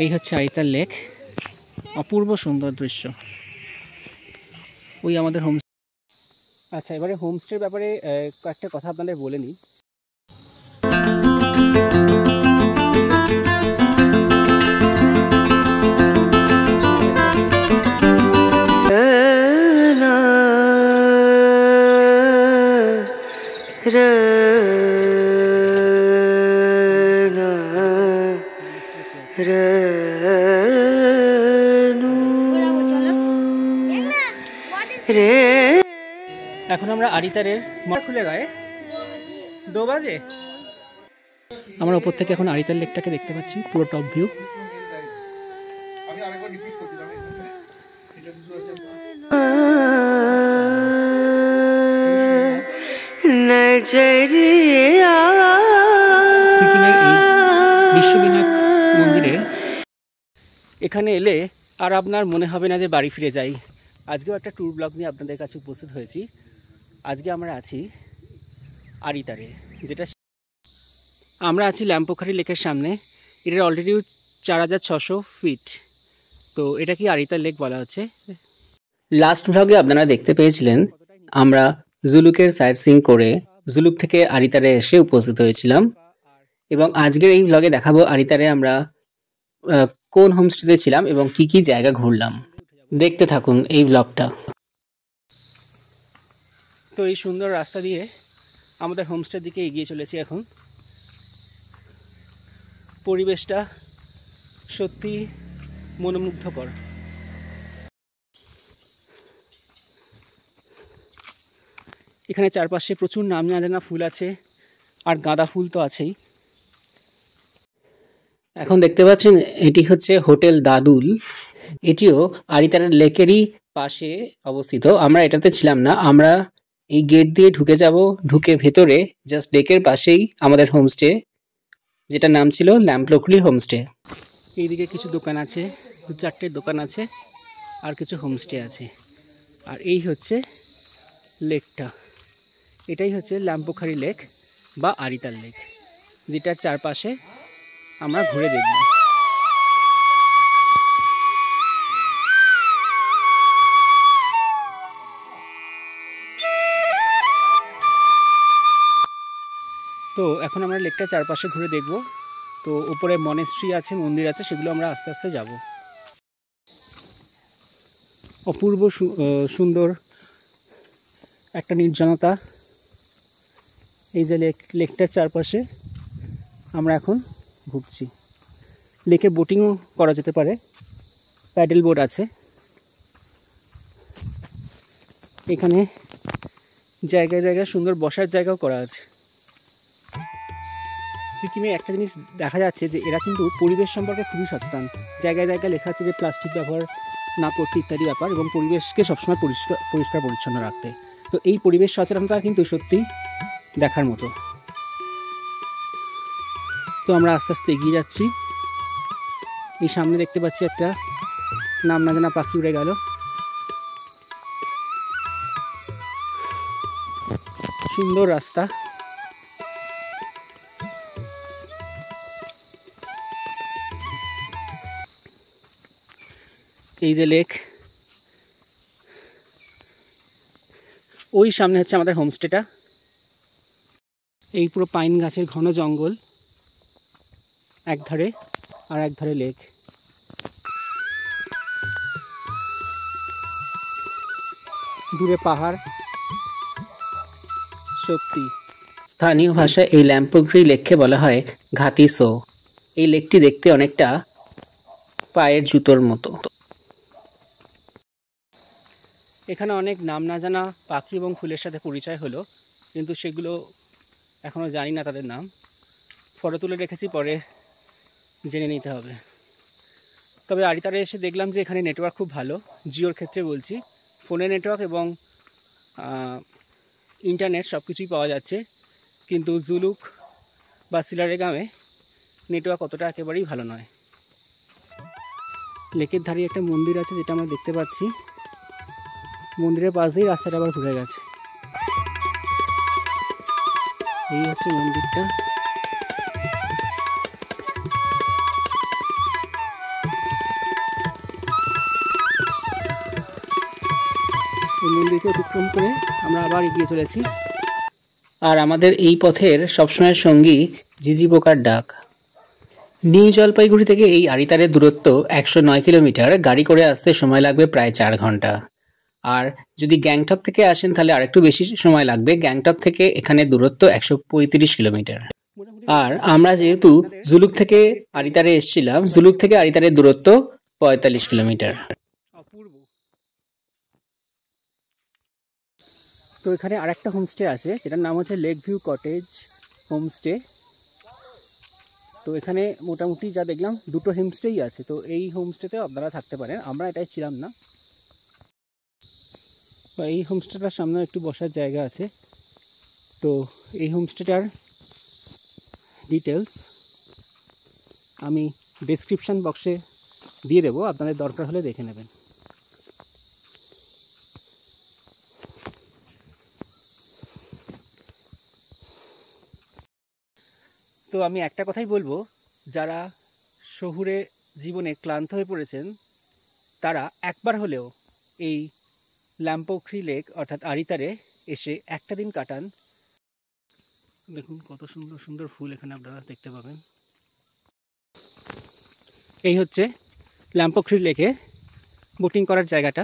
এই হচ্ছে আরিতার লেক, অপূর্ব সুন্দর দৃশ্য। ওই আমাদের হোম। আচ্ছা, এবারে হোমস্টের ব্যাপারে কয়েকটা কথা আপনাদের বলে নিই। এখন আমরা আরিতারের খুলে গায়ে 2 বাজে আমরা উপর থেকে এখন আরিতার লেকটাকে দেখতে পাচ্ছি, পুরো টপ ভিউ। সিকিমের এই বিশ্ববিনায়ক মন্দিরে এখানে এলে আর আপনার মনে হবে না যে বাড়ি ফিরে যাই। আজকেও একটা ট্যুর ব্লগ নিয়ে আপনাদের কাছে উপস্থিত হয়েছি। আজকে আমরা আছি আরিতারে, যেটা আমরা আছি ল্যাম্পোখারি লেকের সামনে। এটার অলরেডি 4600 ফিট। তো এটা কি আরিতার লেক বলা হচ্ছে। লাস্ট ব্লগে আপনারা দেখতে পেয়েছিলেন আমরা জুলুকের সাইট সিইং করে জুলুক থেকে আরিতারে এসে উপস্থিত হয়েছিলাম, এবং আজকের এই ব্লগে দেখাবো আরিতারে আমরা কোন হোমস্টেতে ছিলাম এবং কি কি জায়গা ঘুরলাম। দেখতে থাকুন এই ব্লগটা। তো এই সুন্দর রাস্তা দিয়ে আমাদের হোমস্টের দিকে এগিয়ে চলেছি এখন। পরিবেশটা সত্যি মনোমুগ্ধকর। এখানে চারপাশে প্রচুর নাম না জানা ফুল আছে, আর গাঁদা ফুল তো আছেই। এখন দেখতে পাচ্ছেন এটি হচ্ছে হোটেল দাদুল। এটিও আরিতার লেকেরই পাশে অবস্থিত। আমরা এটাতে ছিলাম না, আমরা এই গেট দিয়ে ঢুকে যাব। ঢুকে ভেতরে জাস্ট লেকের পাশেই আমাদের হোমস্টে, যেটা নাম ছিল ল্যাম্পলোখলি হোমস্টে। এইদিকে কিছু দোকান আছে, 2-4টে দোকান আছে, আর কিছু হোমস্টে আছে। আর এই হচ্ছে লেকটা, এটাই হচ্ছে ল্যাম্পোখারি লেক বা আরিতার লেক, যেটার চারপাশে আমরা ঘুরে দেখব। তো এখন আমরা লেকটা চারপাশে ঘুরে দেখব। তো উপরে মনেস্ট্রি আছে, মন্দির আছে, সেগুলো আমরা আস্তে আস্তে যাব। অপূর্ব সুন্দর একটা নির্জনতা। এই যে লেকটার চারপাশে আমরা এখন ঘুরছি। লেকে বোটিংও করা যেতে পারে, প্যাডেল বোট আছে। এখানে জায়গায় জায়গায় সুন্দর বসার জায়গাও করা আছে। সিকিমে একটা জিনিস দেখা যাচ্ছে যে এরা কিন্তু পরিবেশ সম্পর্কে খুবই সচেতন। জায়গায় জায়গায় লেখা আছে যে প্লাস্টিক ব্যবহার না করতে ইত্যাদি ব্যাপার, এবং পরিবেশকে সবসময় পরিষ্কার পরিচ্ছন্ন রাখতে। তো এই পরিবেশ সচেতনতা কিন্তু সত্যি দেখার মতো। তো আমরা আস্তে আস্তে এগিয়ে যাচ্ছি। এই সামনে দেখতে পাচ্ছি একটা নাম না জানা পাখি উড়ে গেল। সুন্দর রাস্তা। এই যে লেক, ওই সামনে হচ্ছে আমাদের হোমস্টেটা। এই পুরো পাইন গাছের ঘন জঙ্গল, একধারে আর একধারে লেক। দূরে পাহাড়। সত্যি স্থানীয় ভাষায় এই ল্যাম্পোখারি লেককে বলা হয় ঘাতি সো। এই লেকটি দেখতে অনেকটা পায়ের জুতোর মতো। এখানে অনেক নাম না জানা পাখি এবং ফুলের সাথে পরিচয় হলো, কিন্তু সেগুলো এখনও জানি না তাদের নাম। ফটো তুলে রেখেছি, পরে জেনে নিতে হবে। তবে আরিতারে এসে দেখলাম যে এখানে নেটওয়ার্ক খুব ভালো। জিওর ক্ষেত্রে বলছি, ফোনের নেটওয়ার্ক এবং ইন্টারনেট সব কিছুই পাওয়া যাচ্ছে, কিন্তু জুলুক বা সিলারেগামে নেটওয়ার্ক অতটা একেবারেই ভালো নয়। লেকের ধারে একটা মন্দির আছে, যেটা আমরা দেখতে পাচ্ছি। মন্দিরের পাশ দিয়েই রাস্তাটা আবার ঘুরে গেছে। এই হচ্ছে মন্দিরটা। মন্দিরকে অতিক্রম করে আমরা আবার এগিয়ে চলেছি। আর আমাদের এই পথের সবসময়ের সঙ্গী ঝিঝি পোকার ডাক। নিউ জলপাইগুড়ি থেকে এই আড়িতারের দূরত্ব 109 কিলোমিটার। গাড়ি করে আসতে সময় লাগবে প্রায় 4 ঘন্টা। আর যদি গ্যাংটক থেকে আসেন তাহলে আরেকটু বেশি সময় লাগবে। গ্যাংটক থেকে এখানে দূরত্ব 135 কিলোমিটার। আর আমরা যেহেতু জুলুক থেকে আড়িতারে এসেছিলাম, জুলুক থেকে আড়িতারের দূরত্ব 45 কিলোমিটার। তো এখানে আরেকটা হোমস্টে আছে যেটার নাম হচ্ছে লেক ভিউ কটেজ হোমস্টে। তো এখানে মোটামুটি যা দেখলাম 2টো হোমস্টেই আছে। তো এই হোমস্টেতে আপনারা থাকতে পারেন, আমরা এটাই ছিলাম না। এই হোমস্টেটার সামনে একটু বসার জায়গা আছে। তো এই হোমস্টেটার ডিটেলস আমি ডেসক্রিপশান বক্সে দিয়ে দেবো, আপনাদের দরকার হলে দেখে নেবেন। তো আমি একটা কথাই বলবো, যারা শহুরে জীবনে ক্লান্ত হয়ে পড়েছেন তারা একবার হলেও এই ল্যাম্পোখরি লেক অর্থাৎ আড়িতারে এসে একটা দিন কাটান। দেখুন কত সুন্দর সুন্দর ফুল এখানে আপনারা দেখতে পাবেন। এই হচ্ছে ল্যাম্পোখরি লেকে বোটিং করার জায়গাটা।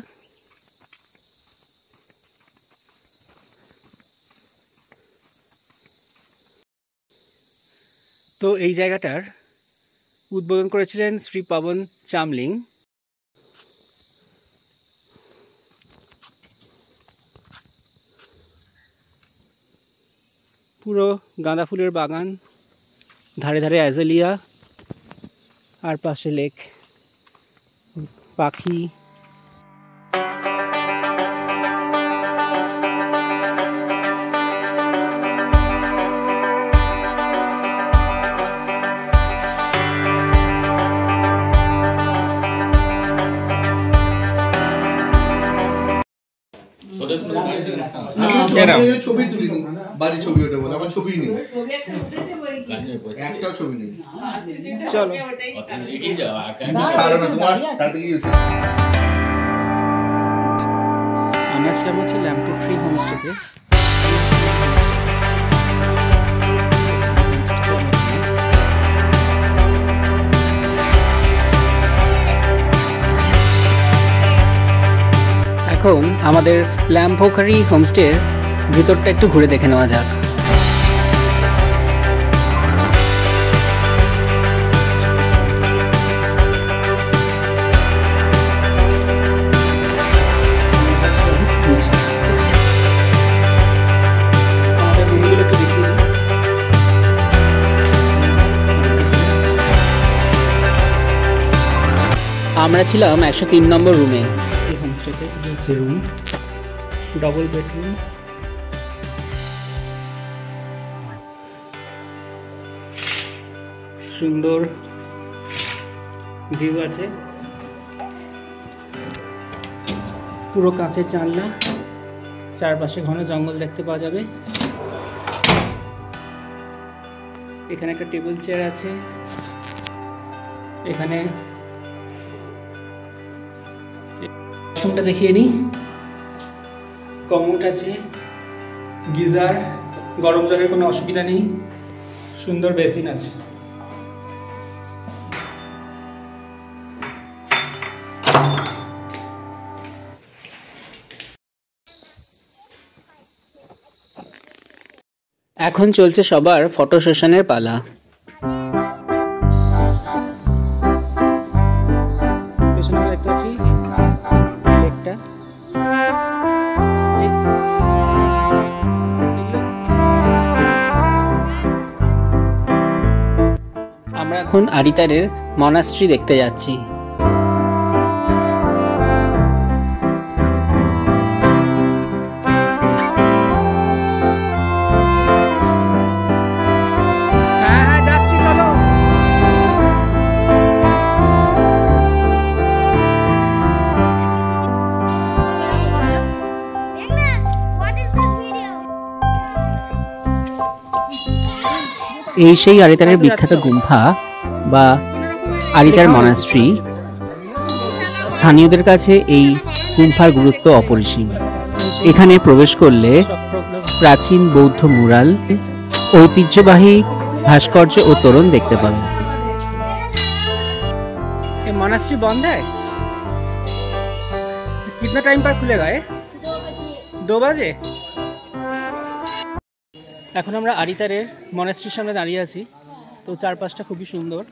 তো এই জায়গাটার উদ্বোধন করেছিলেন শ্রী পবন চামলিং। পুরো গাঁদা ফুলের বাগান, ধারে ধারে অ্যাজেলিয়া, আর পাশে লেক, পাখি। ছবি তুলিনি, বাড়ি ছবি ওটা বলে আমার ছবি নেই, একটাও ছবি নেই। চলো আমরা ছিলাম হচ্ছে ল্যাম্পোখরি হোমস্টেতে। এখন আমাদের ল্যাম্পোখরি হোমস্টের ভিতরটা একটু ঘুরে দেখে নেওয়া যাক। আমরা ছিলাম 103 নম্বর রুমে। এই হোমস্টেতে হচ্ছে রুম, ডবল বেডরুম। সুন্দর ভিউ আছে, পুরো কাঁচের জানলা, চারপাশে ঘন জঙ্গল দেখতে পাওয়া যাবে। এখানে একটা টেবিল চেয়ার আছে, এখানে বাথরুমটা দেখিয়ে নিই। কমোড আছে, গিজার, গরম জলের কোনো অসুবিধা নেই, সুন্দর বেসিন আছে। এখন চলছে সবার ফটো সেশনের পালা। পেছনে দেখতে পাচ্ছি লেকটা। আমরা এখন আড়িতারের মনাস্ট্রি দেখতে যাচ্ছি। এই সেই আড়িতারের বিখ্যাত গুম্ফা বা আড়িতার মনাস্ট্রি। স্থানীয়দের কাছে এই গুম্ফার গুরুত্ব অপরিসীম। এখানে প্রবেশ করলে প্রাচীন বৌদ্ধ মুরাল, ঐতিহ্যবাহী ভাস্কর্য ও তোরণ দেখতে পাবেন। ये मोनास्ट्री बंद है? कितना टाइम पर खुलेगा ये? 2 बजे? এখন আমরা আরিতারের মনাস্ট্রির সামনে দাঁড়িয়ে আছি। তো চারপাশটা খুবই সুন্দর।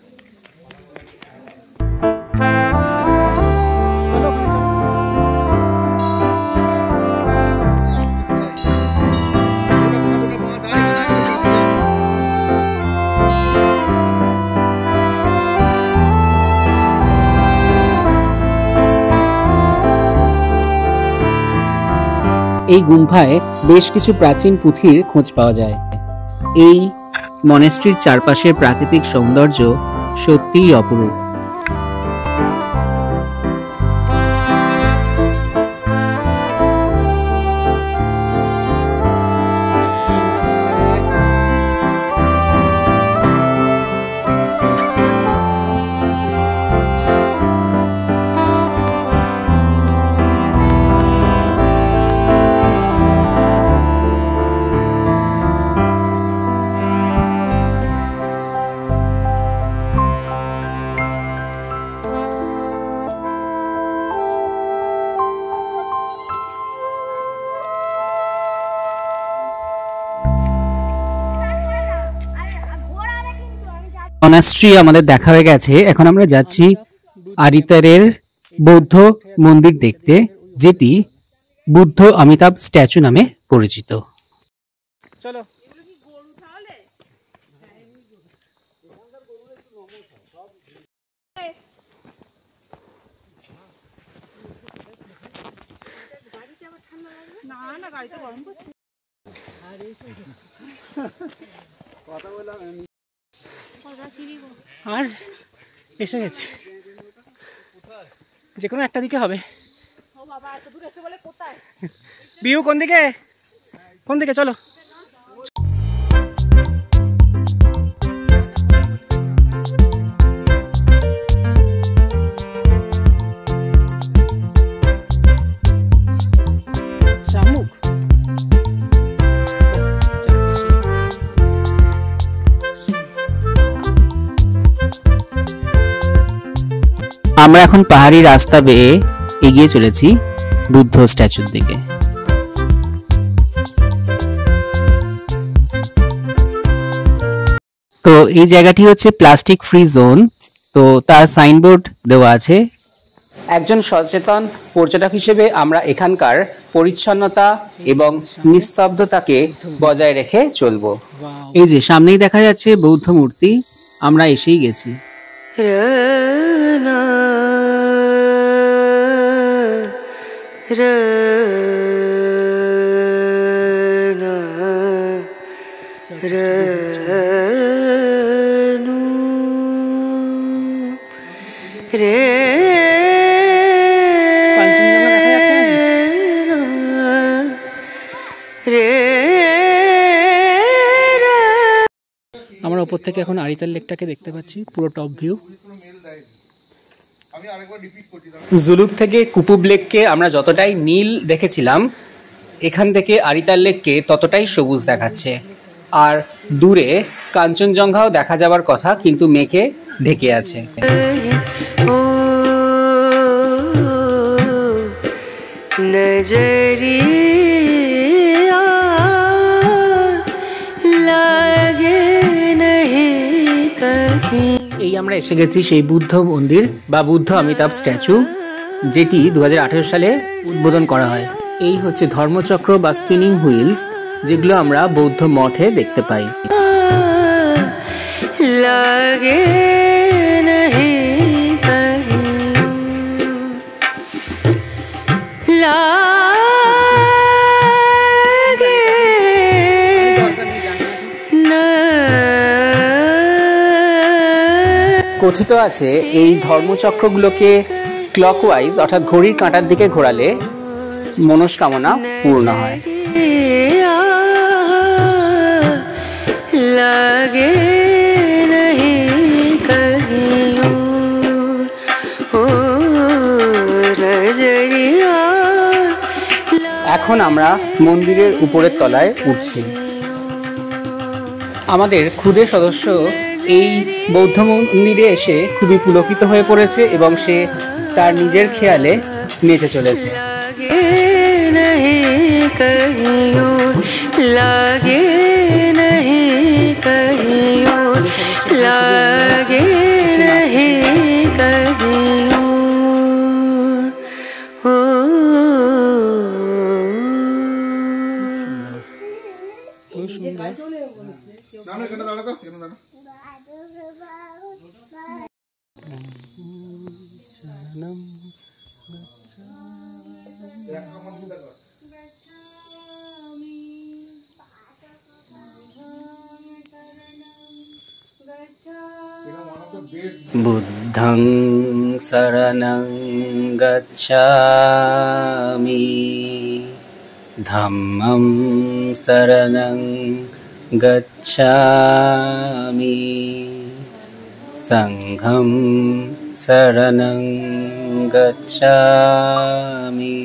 এই গুম্ফায় বেশ কিছু প্রাচীন পুঁথির খোঁজ পাওয়া যায়। এই মনেস্ট্রির চারপাশের প্রাকৃতিক সৌন্দর্য সত্যিই অপরূপ। মনাস্ট্রি আমাদের দেখা হয়ে গেছে। এখন আমরা যাচ্ছি আরিতারের বৌদ্ধ মন্দির দেখতে, যেটি বুদ্ধ অমিতাভ স্ট্যাচু নামে পরিচিত। চলো। আর এসে গেছে, যে কোনো একটা দিকে হবে। বিউ কোন দিকে, কোন দিকে? চলো। আমরা এখন পাহাড়ি রাস্তা বেয়ে এগিয়ে চলেছি বুদ্ধ স্ট্যাচুর দিকে। তো এই জায়গাটি হচ্ছে প্লাস্টিক ফ্রি জোন। তো তার সাইনবোর্ড দেওয়া আছে। একজন সচেতন পর্যটক হিসেবে আমরা এখানকার পরিচ্ছন্নতা এবং নিস্তব্ধতাকে বজায় রেখে চলবো। এই যে সামনেই দেখা যাচ্ছে বৌদ্ধ মূর্তি, আমরা এসেই গেছি। আমরা উপর থেকে এখন আরিতার লেকটাকে দেখতে পাচ্ছি, পুরো টপ ভিউ। জুলুক থেকে কুপুব লেককে আমরা যতটাই নীল দেখেছিলাম, এখান থেকে আরিতার লেককে ততটাই সবুজ দেখাচ্ছে। আর দূরে কাঞ্চনজঙ্ঘাও দেখা যাবার কথা, কিন্তু মেঘে ঢেকে আছে। এই আমরা এসে গেছি সেই বুদ্ধ মন্দির বা বুদ্ধ অমিতাভ স্ট্যাচু, যেটি 2018 সালে উদ্বোধন করা হয়। এই হচ্ছে ধর্মচক্র বা স্পিনিং হুইলস, যেগুলো আমরা বৌদ্ধ মঠে দেখতে পাই। কথিত আছে এই ধর্মচক্রগুলোকে ক্লকওয়াইজ অর্থাৎ ঘড়ির কাঁটার দিকে ঘোরালে মনস্কামনা পূর্ণ হয়। এখন আমরা মন্দিরের উপরের তলায় উঠছি। আমাদের ক্ষুদে সদস্য এই বৌদ্ধ মন্দিরে এসে খুবই পুলকিত হয়ে পড়েছে এবং সে তার নিজের খেয়ালে নেচে চলেছে। বুদ্ধং শরণং গচ্ছামি, ধম্মং শরণং গচ্ছামি, সংঘং শরণং গচ্ছামি।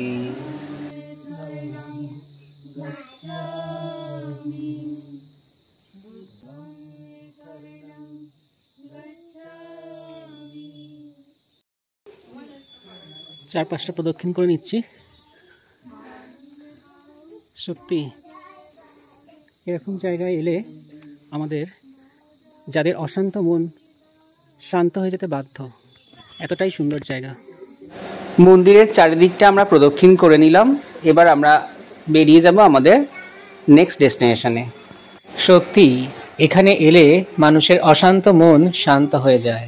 চারপাশটা প্রদক্ষিণ করে নিচ্ছি। সত্যি এরকম জায়গায় এলে আমাদের যাদের অশান্ত মন শান্ত হয়ে যেতে বাধ্য, এতটাই সুন্দর জায়গা। মন্দিরের চারিদিকটা আমরা প্রদক্ষিণ করে নিলাম। এবার আমরা বেরিয়ে যাব আমাদের নেক্সট ডেস্টিনেশনে। সত্যি এখানে এলে মানুষের অশান্ত মন শান্ত হয়ে যায়।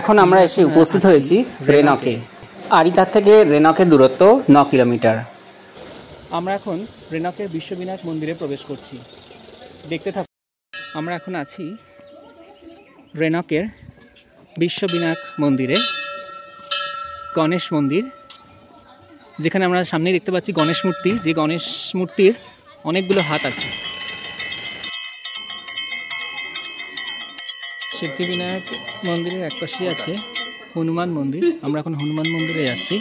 এখন আমরা এসে উপস্থিত হয়েছি রেনকে। আরিতার থেকে রেনকের দূরত্ব 9 কিলোমিটার। আমরা এখন রেনকের বিশ্ববিনায়ক মন্দিরে প্রবেশ করছি। দেখতে থাকুন। আমরা এখন আছি রেনকের বিশ্ববিনায়ক মন্দিরে, গণেশ মন্দির, যেখানে আমরা সামনেই দেখতে পাচ্ছি গণেশ মূর্তি, যে গণেশ মূর্তির অনেকগুলো হাত আছে। সিদ্ধিবিনায়ক মন্দিরের একপাশে আছে হনুমান মন্দির। আমরা এখন হনুমান মন্দিরে যাচ্ছি।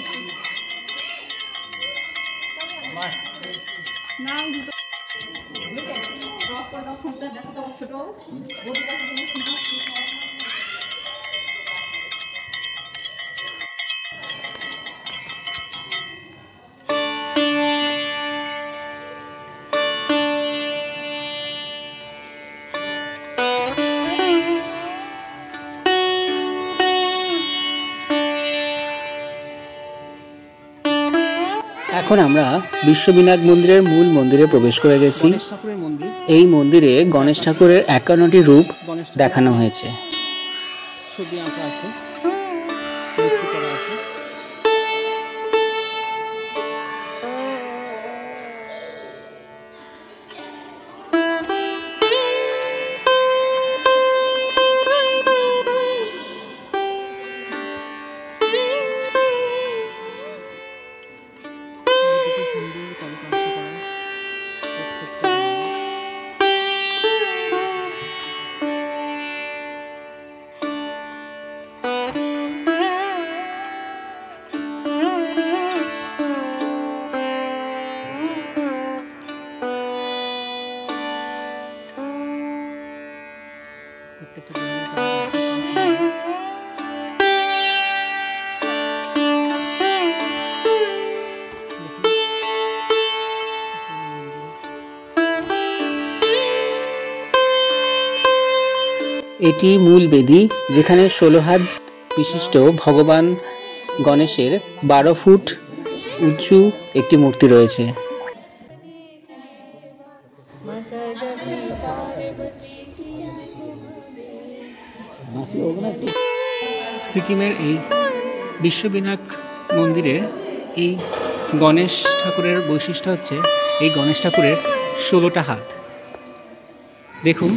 এখন আমরা বিশ্ববিনায়ক মন্দিরের মূল মন্দিরে প্রবেশ করে গেছি। এই মন্দিরে গণেশ ঠাকুরের 51টি রূপ দেখানো হয়েছে। ছবি আঁকা আছে, মূর্তি করা আছে। এটি মূল বেদি, যেখানে 16 হাত বিশিষ্ট ভগবান গণেশের 12 ফুট উঁচু একটি মূর্তি রয়েছে। সিকিমের এই বিশ্ববিনায়ক মন্দিরের এই গণেশ ঠাকুরের বৈশিষ্ট্য হচ্ছে এই গণেশ ঠাকুরের 16টা হাত। দেখুন,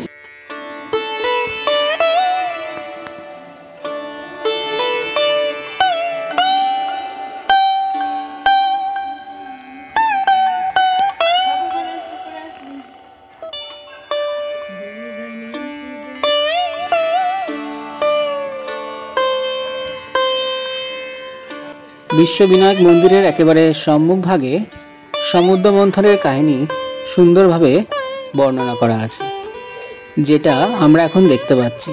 বিশ্ববিনায়ক মন্দিরের একেবারে সম্মুখভাগে সমুদ্র মন্থনের কাহিনী সুন্দরভাবে বর্ণনা করা আছে, যেটা আমরা এখন দেখতে পাচ্ছি।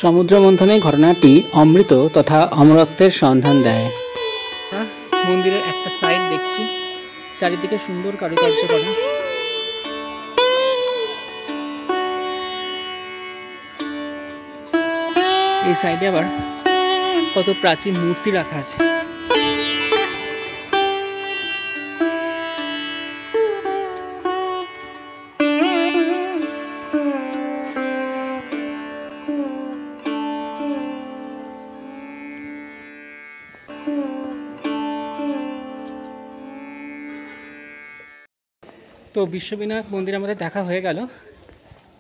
সমুদ্র মন্থনের ঘটনাটি অমৃত তথা অমরত্বের সন্ধান দেয়। মন্দিরের একটা সাইড দেখছি, চারিদিকে সুন্দর কারুকার্য করা। এই সাইডে আবার কত প্রাচীন মূর্তি রাখা আছে। তো বিশ্ববিনায়ক মন্দির আমাদের দেখা হয়ে গেল।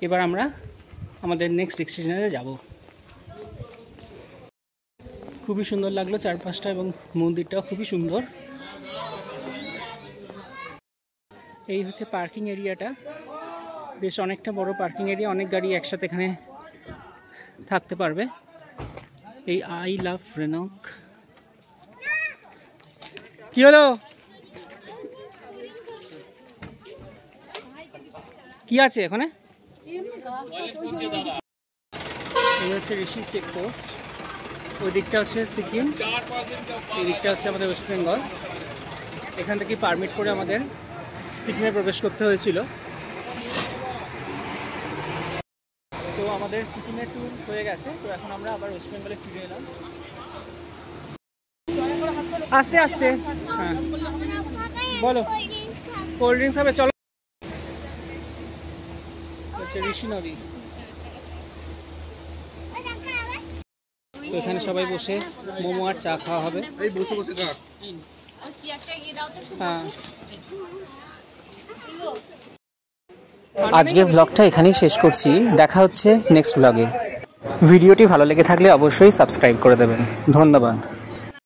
এবার আমরা আমাদের নেক্সট ডেস্টিনেশনে যাব। খুবই সুন্দর লাগলো চারপাশটা এবং মন্দিরটাও খুবই সুন্দর। এই হচ্ছে পার্কিং এরিয়াটা, বেশ অনেকটা বড় পার্কিং এরিয়া, অনেক গাড়ি একসাথে এখানে থাকতে পারবে। এই আই লাভ রেনক। কি হলো, কি আছে এখানে? এই হচ্ছে ঋষি চেকপোস্ট, ওই দিকটা হচ্ছে সিকিম, এই দিকটা হচ্ছে আমাদের ওয়েস্ট বেঙ্গল। এখান থেকে পারমিট করে আমাদের সিকিমে প্রবেশ করতে হয়েছিল। তো আমাদের সিকিমের ট্যুর হয়ে গেছে, তো এখন আমরা আবার ওয়েস্ট বেঙ্গলে ফিরে এলাম। আস্তে আস্তে, হ্যাঁ বলো, কোল্ড ড্রিঙ্কস হবে? চলো। ঋষি নদী, তো এখানে সবাই বসে মোমো আর চা খাওয়া হবে। এই বসে বসে খা। হ্যাঁ, আজকের ব্লগটা এখানেই শেষ করছি। দেখা হচ্ছে নেক্সট ব্লগে। ভিডিওটি ভালো লেগে থাকলে অবশ্যই সাবস্ক্রাইব করে দেবেন। ধন্যবাদ।